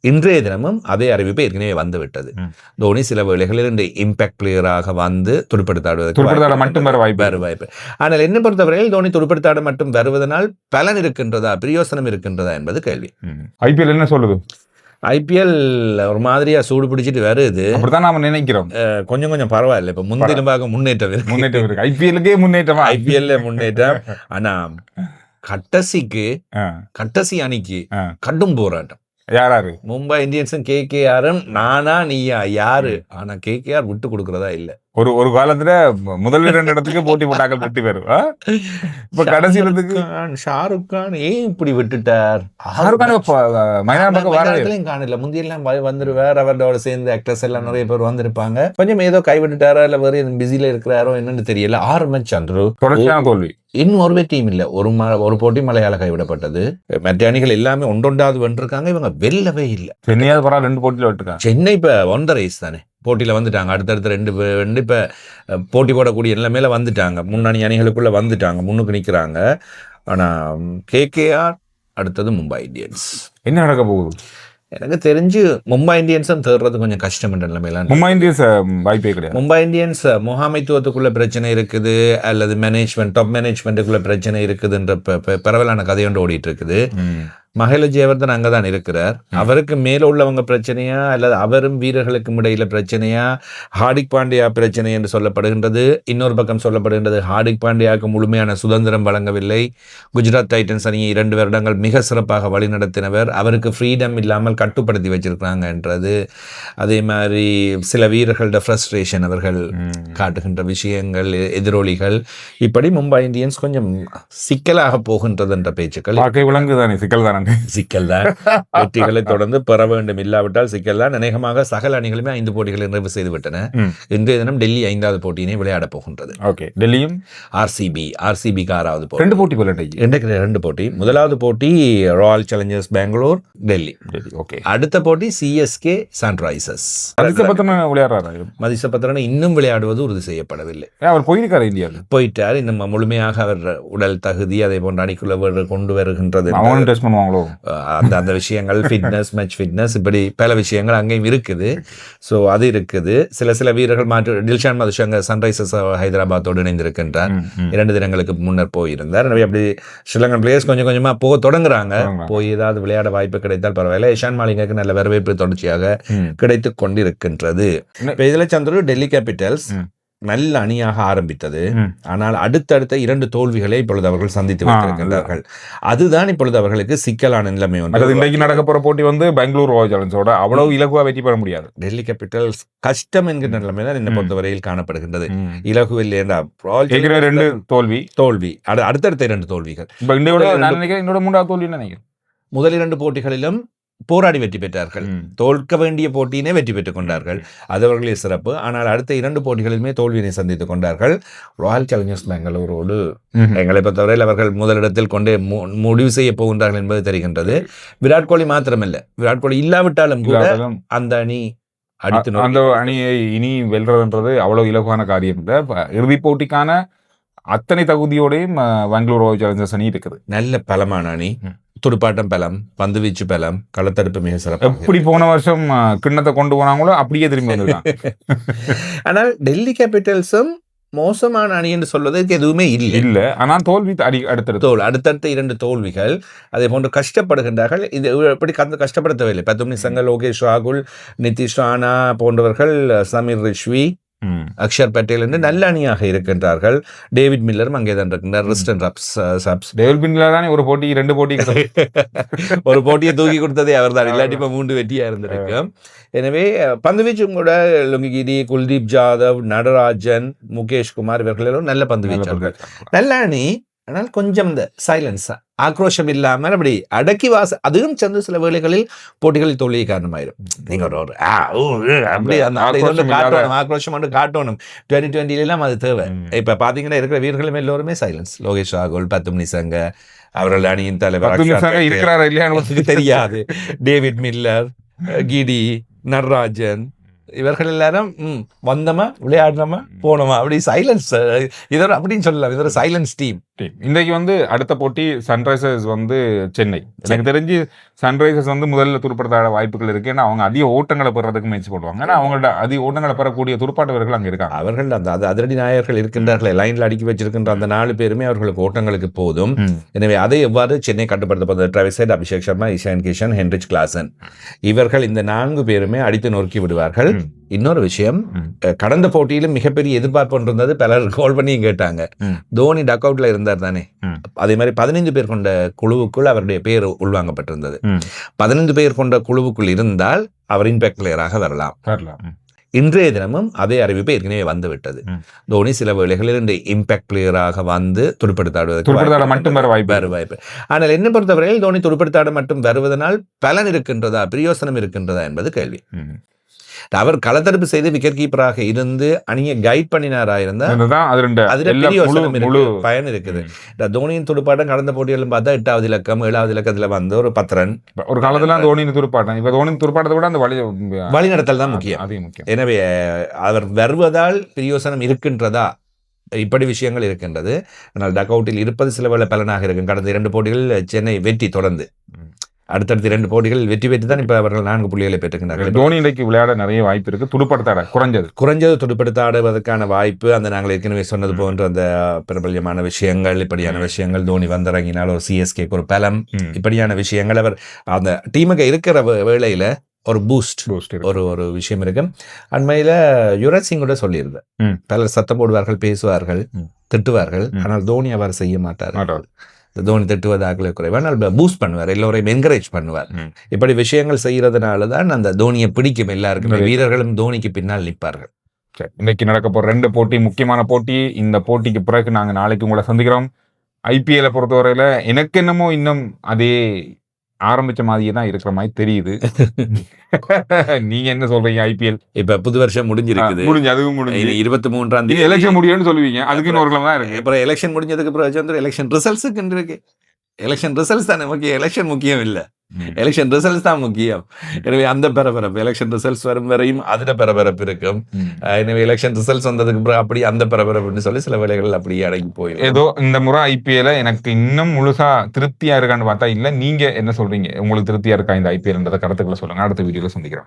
இன்றைய தினமும் அதே அறிவிப்பு ஏற்கனவே வந்துவிட்டது. தோனி சில வேளைகளில் இந்த இம்பாக்ட் பிளேயராக வந்து துடுப்படுத்தாட மட்டும் வாய்ப்பு. ஆனால் என்ன பொறுத்தவரையில் தோனி துடுப்படுத்தாட மட்டும் வருவதனால் பலன் இருக்கின்றதா, பிரயோசனம் இருக்கின்றதா என்பது கேள்வி. IPL என்ன சொல்லுது? IPL ஒரு மாதிரியா சூடு பிடிச்சிட்டு வருது. அப்படிதான் நாம நினைக்கிறோம். கொஞ்சம் கொஞ்சம் பரவாயில்ல. இப்ப முன்தினமாக முன்னேற்றம் இருக்கு. IPL-க்கே முன்னேற்றமா? IPL முன்னேற்றம். ஆனா கட்டசி அணிக்கு கடும் போராட்டம். யாராரு? மும்பை இந்தியன்ஸும் KKR-ம் நானா நீயா யாரு? ஆனா KKR விட்டு கொடுக்கறதா இல்ல. ஒரு காலத்துல முதல் 2 இடத்துக்கு போட்டி போட்டாக்கள் வெற்றி பெறும். இப்ப கடைசி இடத்துக்கு ஷாருக் கான் ஏன் இப்படி விட்டுட்டார்? மைதானத்துலயும் காணல. முந்தியெல்லாம் வந்துருவார், அவரோட சேர்ந்து ஆக்டர்ஸ் எல்லாம் நிறைய பேர் வந்திருப்பாங்க. கொஞ்சம் ஏதோ கைவிட்டுட்டாரா இல்ல வேற பிஸில இருக்கிறாரோ என்னன்னு தெரியல. 6 மேட்ச் அன்று தொடர்ச்சியான தோல்வி. இன்னும் ஒருவே டீம் இல்ல. ஒரு போட்டி மலையாள கைவிடப்பட்டது. மற்ற அணிகள் எல்லாமே ஒன்றொண்டாவது வென்றிருக்காங்க. இவங்க வெல்லவே இல்ல. சென்னையாவது பரவாயில்ல 2 போட்டியில விட்டுருக்காங்க. சென்னை இப்ப ஒன் த ரேஸ் தானே, போட்டியில வந்துட்டாங்க. அடுத்தடுத்து 2 இப்ப போட்டி போடக்கூடிய நிலைமையில வந்துட்டாங்க. முன்னணி அணிகளுக்குள்ள வந்துட்டாங்க, முன்னுக்கு நிக்கிறாங்க. ஆனா KKR அடுத்தது மும்பை இந்தியன்ஸ். என்ன நடக்க போகுது? எனக்கு தெரிஞ்சு மும்பை இந்தியன்ஸும் தேடுறது கொஞ்சம் கஷ்டம் என்ற நிலைமையில. மும்பை இந்தியன்ஸ் வாய்ப்பே கிடையாது. மும்பை இந்தியன்ஸ் முகாமைத்துவத்துக்குள்ள பிரச்சனை இருக்குது, அல்லது டாப் மேனேஜ்மெண்ட்டுக்குள்ள பிரச்சனை இருக்குதுன்ற பரவலான கதையொன்று ஓடிட்டு இருக்குது. மஹேல ஜெயவர்தன் அங்கதான் இருக்கிறார். அவருக்கு மேல உள்ளவங்க பிரச்சனையா அல்லது அவரும் வீரர்களுக்கும் இடையில பிரச்சனையா, ஹார்திக் பாண்டியா பிரச்சனை என்று சொல்லப்படுகின்றது. இன்னொரு பக்கம் சொல்லப்படுகின்றது ஹார்திக் பாண்டியாவுக்கு முழுமையான சுதந்திரம் வழங்கவில்லை. குஜராத் டைட்டன்ஸ் அணியை 2 வருடங்கள் மிக சிறப்பாக வழிநடத்தினவர், அவருக்கு ஃப்ரீடம் இல்லாமல் கட்டுப்படுத்தி வச்சிருக்கிறாங்க என்றது. அதே மாதிரி சில வீரர்களோட ஃப்ரஸ்ட்ரேஷன் அவர்கள் காட்டுகின்ற விஷயங்கள், எதிரொலிகள், இப்படி மும்பை இந்தியன்ஸ் கொஞ்சம் சிக்கலாக போகின்றது என்ற பேச்சுக்கள். விளங்குதானே சிக்கல் தான். வெற்றிகளை தொடர்ந்து பெற வேண்டும், இல்லாவிட்டால் சிக்கல் தான். அநேகமாக சகல அணிகளுமே 5 போட்டிகளை நிறைவு செய்து விட்டன. இன்றைய தினம் டெல்லி 5வது போட்டியினை விளையாட போகின்றது. டெல்லியும் RCB 6வது போட்டி. 2 போட்டி போல. இன்றைக்கு 2 போட்டி. முதலாவது போட்டி ராயல் சேலஞ்சர்ஸ் பெங்களூர் டெல்லி. அடுத்த போட்டி CSK சன்ரைசர்ஸ். மதிசபத்திரன் இன்னும் விளையாடுவது உறுதி செய்யப்படவில்லை. அவர் போயிருக்காரு, இந்தியாவில் போயிட்டார். இன்னும் முழுமையாக அவர் உடல் தகுதி அதே போன்ற அணிக்குள்ள கொண்டு வருகின்றது. அந்த விஷயங்கள், மேட்ச் ஃபிட்னஸ், இப்படி பல விஷயங்கள் அங்கேயும் இருக்குது. ஸோ அது இருக்குது. சில வீரர்கள் மாற்று. டில்ஷான் மதுஷங்கர் சன்ரைசர்ஸ் ஹைதராபாத்தோடு இணைந்திருக்கின்றார். 2 தினங்களுக்கு முன்னர் போயிருந்தார். எனவே அப்படி ஸ்ரீலங்கன் பிளேயர்ஸ் கொஞ்சம் கொஞ்சமா போக தொடங்குறாங்க. போய் ஏதாவது விளையாட வாய்ப்பு கிடைத்தால் பரவாயில்ல. இஷான் மாலிங்குக்கு நல்ல வரவேற்பு தொடர்ச்சியாக கிடைத்துக் கொண்டிருக்கின்றது. இப்ப இதுல சந்திர டெல்லி கேபிட்டல்ஸ் நல்ல அணியாக ஆரம்பித்தது. ஆனால் அடுத்தடுத்த 2 தோல்விகளை இப்பொழுது அவர்கள் சந்தித்து வைத்திருக்கின்றார்கள். அதுதான் இப்பொழுது அவர்களுக்கு சிக்கலான நிலைமை. இன்றைக்கு நடக்க போற போட்டி பெங்களூர் ராயல் சேலஞ்சர்ஸோட அவ்வளவு இலகுவா வெற்றி பெற முடியாது. டெல்லி கேபிட்டல்ஸ் கஷ்டம் என்கிற நிலைமை தான் என்னை பொறுத்தவரையில் காணப்படுகின்றது. இலகுவில் 2 தோல்வி, அடுத்தடுத்த 2 தோல்விகள். என்னோட 3வது தோல்வி நினைக்கிறேன். முதல் 2 போட்டிகளிலும் போராடி வெற்றி பெற்றார்கள். தோற்க வேண்டிய போட்டியினை வெற்றி பெற்றுக் கொண்டார்கள். அது அவர்களே சிறப்பு. ஆனால் அடுத்த 2 போட்டிகளிலுமே தோல்வியினை சந்தித்துக் கொண்டார்கள். ராயல் சேலஞ்சர்ஸ் பெங்களூரோடு எங்களை பொறுத்தவரையில் அவர்கள் முதலிடத்தில் கொண்டே முடிவு செய்ய போகின்றார்கள் என்பது தெரிகின்றது. விராட் கோலி மாத்திரமல்ல, விராட் கோலி இல்லாவிட்டாலும் கூட அந்த அணி அந்த அணியை இனி வெல்றதுன்றது அவ்வளவு இலகுவான காரியம் இல்லை. இறுதிப் போட்டிக்கான அத்தனை தகுதியோடையும் பெங்களூர் ராயல் சேலஞ்சர்ஸ் அணி இருக்குது. நல்ல பலமான அணி. துடுப்பாட்டம் பலம், பந்து வீச்சு பலம், களத்தடுப்பு மிக சிறப்பு. எப்படி போன வருஷம் கிண்ணத்தை கொண்டு போனாங்களோ அப்படியே திரும்பி வந்துருக்காங்க. ஆனால் டெல்லி கேபிட்டல்ஸும் மோசமான அணி என்று சொல்வதற்கு எதுவுமே இல்லை. ஆனால் தோல்வி அடுத்தடுத்த 2 தோல்விகள். அதே போன்று கஷ்டப்படுகின்றார்கள். இது எப்படி கஷ்டப்படுத்தவில்லை. 10 நிமிஷங்கள் லோகேஷ் ராகுல், நிதிஷ் ராணா போன்றவர்கள், சமீர் ரிஷ்வி, அக்ஷர் பட்டேல் என்று நல்ல அணியாக இருக்கின்றார்கள். டேவிட் மில்லரும் அங்கேதான் இருக்கின்றார். டேவிட் மில்லர் தானே ஒரு போட்டி 2 போட்டி ஒரு போட்டியை தூக்கி கொடுத்ததே அவர் தான். இல்லாட்டி 3 வெற்றியா இருந்திருக்கும். எனவே பந்து வீச்சும் கூட லுங்கிகிரி, குல்தீப் ஜாதவ், நடராஜன், முகேஷ் குமார் இவர்கள் நல்ல பந்து வீச்சர்கள். நல்ல அணி. ஆனால் கொஞ்சம் இந்த சைலன்ஸ், ஆக்ரோஷம் இல்லாமல் அப்படி அடக்கி அதுவும் சேர்ந்து சில வேளைகளில் போட்டிகளில் தோல்வியை காரணமாயிரும். நீங்க ஒரு அப்படி ஆக்ரோஷம் மட்டும் காட்டணும். 2020 அது தேவை. இப்ப பாத்தீங்கன்னா இருக்கிற வீரர்களும் எல்லோருமே சைலன்ஸ். லோகேஷ் ராகுல், 10 நிமிஷங்க அவர்கள் அணியின் தலைவர் இருக்கிறார் இல்லையா தெரியாது. டேவிட் மில்லர், கிடி, நடராஜன், இவர்கள் எல்லாரும் வந்தோமா விளையாடினோமா போனோமா அப்படி சைலன்ஸ். இது அப்படின்னு சொல்லலாம், இது ஒரு சைலன்ஸ் டீம். இன்றைக்கு வந்து அடுத்த போட்டி சன்ரைசர்ஸ் வந்து சென்னை. எனக்கு தெரிஞ்சு சன்ரைசர்ஸ் வந்து முதல்ல துடுப்படுத்தாட வாய்ப்புகள் இருக்கு. ஏன்னா அவங்க அதிக ஓட்டங்களை பெறதுக்கு முயற்சி பண்ணுவாங்க. ஏன்னா அவங்கள்ட்ட அதிக ஓட்டங்களை பெறக்கூடிய துடுப்பாட்ட வீரர்கள் அங்க இருக்காங்க. அவர்கள் அந்த அதிரடி நாயகர்கள் இருக்கின்றார்கள், லைன்ல அடுக்கி வச்சிருக்கின்ற அந்த 4 பேருமே அவர்களுக்கு ஓட்டங்களுக்கு போதும். எனவே அதை எவ்வாறு சென்னை கட்டுப்படுத்த Travis Head, Abhishek Sharma, Ishan Kishan, Heinrich Klaasen இவர்கள் இந்த 4 பேருமே அடித்து நொறுக்கி விடுவார்கள். இன்னொரு விஷயம், கடந்த போட்டியிலும் மிகப்பெரிய எதிர்பார்ப்பு இருந்தது. பலர் கால் பண்ணி கேட்டாங்க, தோனி டக் அவுட்ல இருந்தார் தானே, அதே மாதிரி 15 பேர் கொண்ட குழுவுக்குள் அவருடைய பேர் உள்வாங்கப்பட்டிருந்தது. 15 பேர் கொண்ட குழுவுக்குள் இருந்தால் அவர் இம்பாக்ட் பிளேயராக வரலாம். இன்றைய தினமும் அதே அறிவிப்பு ஏற்கனவே வந்துவிட்டது. தோனி சில வேளைகளில் இந்த இம்பாக்ட் பிளேயராக வந்து துடுப்படுத்தாடுவதற்கு மட்டும் வாய்ப்பு. ஆனால் என்ன பொறுத்தவரையில் தோனி துடுப்படுத்தாட மட்டும் வருவதனால் பலன் இருக்கின்றதா, பிரயோசனம் இருக்கின்றதா என்பது கேள்வி. அவர் களத்தடுப்பு செய்து விக்கெட் கீப்பராக இருந்து அணியை கைட் பண்ணினாராயிருந்தா பயன் இருக்குது. தோனியின் துடுப்பாட்டம் கடந்த போட்டிகளும் பார்த்தா 8வது இலக்கம் 7வது இலக்கத்துல வந்து ஒரு 10 ரன். ஒரு காலத்துல தோனியின் துடுப்பாட்டம், இப்ப தோனியின் துடுப்பாட்டத்தை விட அந்த வழிநடத்தல் தான் முக்கியம். எனவே அவர் வருவதால் பிரயோசனம் இருக்கின்றதா, இப்படி விஷயங்கள் இருக்கின்றது. ஆனால் டக் அவுட்டில் இருப்பது சில வேளை பலனாக இருக்கும். கடந்த 2 போட்டிகள் சென்னை வெற்றி தொடர்ந்து, அடுத்தடுத்து 2 போட்டிகள் வெற்றி பெற்று தான் இப்ப அவர்கள் 4 புள்ளிகளை பெற்றுக்கிறார்கள். தோனி இன்றைக்கு விளையாட நிறைய வாய்ப்பு இருக்கு. துடுப்படுத்தாட குறைஞ்சது துடுப்படுத்தாடுவதற்கான வாய்ப்பு, அந்த நாங்கள் ஏற்கனவே சொன்னது போன்ற அந்த பிரபல்யமான விஷயங்கள், இப்படியான விஷயங்கள், தோனி வந்திறங்கினால் ஒரு சிஎஸ்கேக்கு ஒரு பலம், இப்படியான விஷயங்கள் அவர் அந்த டீமுக்கு இருக்கிற வேளையில ஒரு பூஸ்ட் ஒரு விஷயம் இருக்கு. அண்மையில யுவராஜ் சிங் கூட சொல்லியிருந்தேன், பலர் சத்தம் போடுவார்கள், பேசுவார்கள், திட்டுவார்கள், ஆனால் தோனி அவர் செய்ய மாட்டார். தோனி திட்டுவதாக குறைவால் பூஸ்ட் பண்ணுவார், எல்லோரையும் என்கரேஜ் பண்ணுவார். இப்படி விஷயங்கள் செய்யறதுனால தான் அந்த தோனியை பிடிக்கும் எல்லாருக்குமே. வீரர்களும் தோனிக்கு பின்னால் நிற்பார்கள். இன்னைக்கு நடக்க போற 2 போட்டி முக்கியமான போட்டி. இந்த போட்டிக்கு பிறகு நாங்க நாளைக்கு உங்களை சந்திக்கிறோம். IPL பொறுத்தவரையில எனக்கு என்னமோ இன்னும் அதே ஆரம்பிச்ச மாதிரியே தான் இருக்கிற மாதிரி தெரியுது. நீங்க என்ன சொல்றீங்க? IPL இப்ப புது வருஷம் முடிஞ்சிருக்குது, அதுவும் முடிஞ்சு 23ஆம் தேதி எலெக்ஷன் முடியும்னு சொல்லுவீங்க. அதுக்கு இன்னொரு கிழமை தான் இருக்கு. அப்புறம் எலெக்ஷன் முடிஞ்சதுக்கு அப்புறம் எலெக்ஷன் ரிசல்ட்ஸுக்கு இருக்கு. எலெக்ஷன் ரிசல்ட்ஸ் தானே முக்கியம், எலெக்ஷன் முக்கியம் இல்ல. எலெக்ஷன் ரிசல்ட்ஸ் தான் முக்கியம். எனவே அந்த பரபரப்பு, எலெக்ஷன் ரிசல்ட்ஸ் வரும் வரையும் அதுல பரபரப்பு இருக்கும். எனவே எலெக்ஷன் ரிசல்ட்ஸ் வந்ததுக்கு அப்புறம் அப்படி அந்த பரபரப்புன்னு சொல்லி சில வேளைகள் அப்படியே அடங்கி போயிடும். ஏதோ இந்த முறை IPL எனக்கு இன்னும் முழுசா திருப்தியா இருக்கான்னு பார்த்தா இல்ல. நீங்க என்ன சொல்றீங்க? உங்களுக்கு திருப்தியா இருக்கா இந்த IPLன்றத கருத்துக்களை சொல்லுங்க. அடுத்த வீடியோல சந்திக்கிறோம்.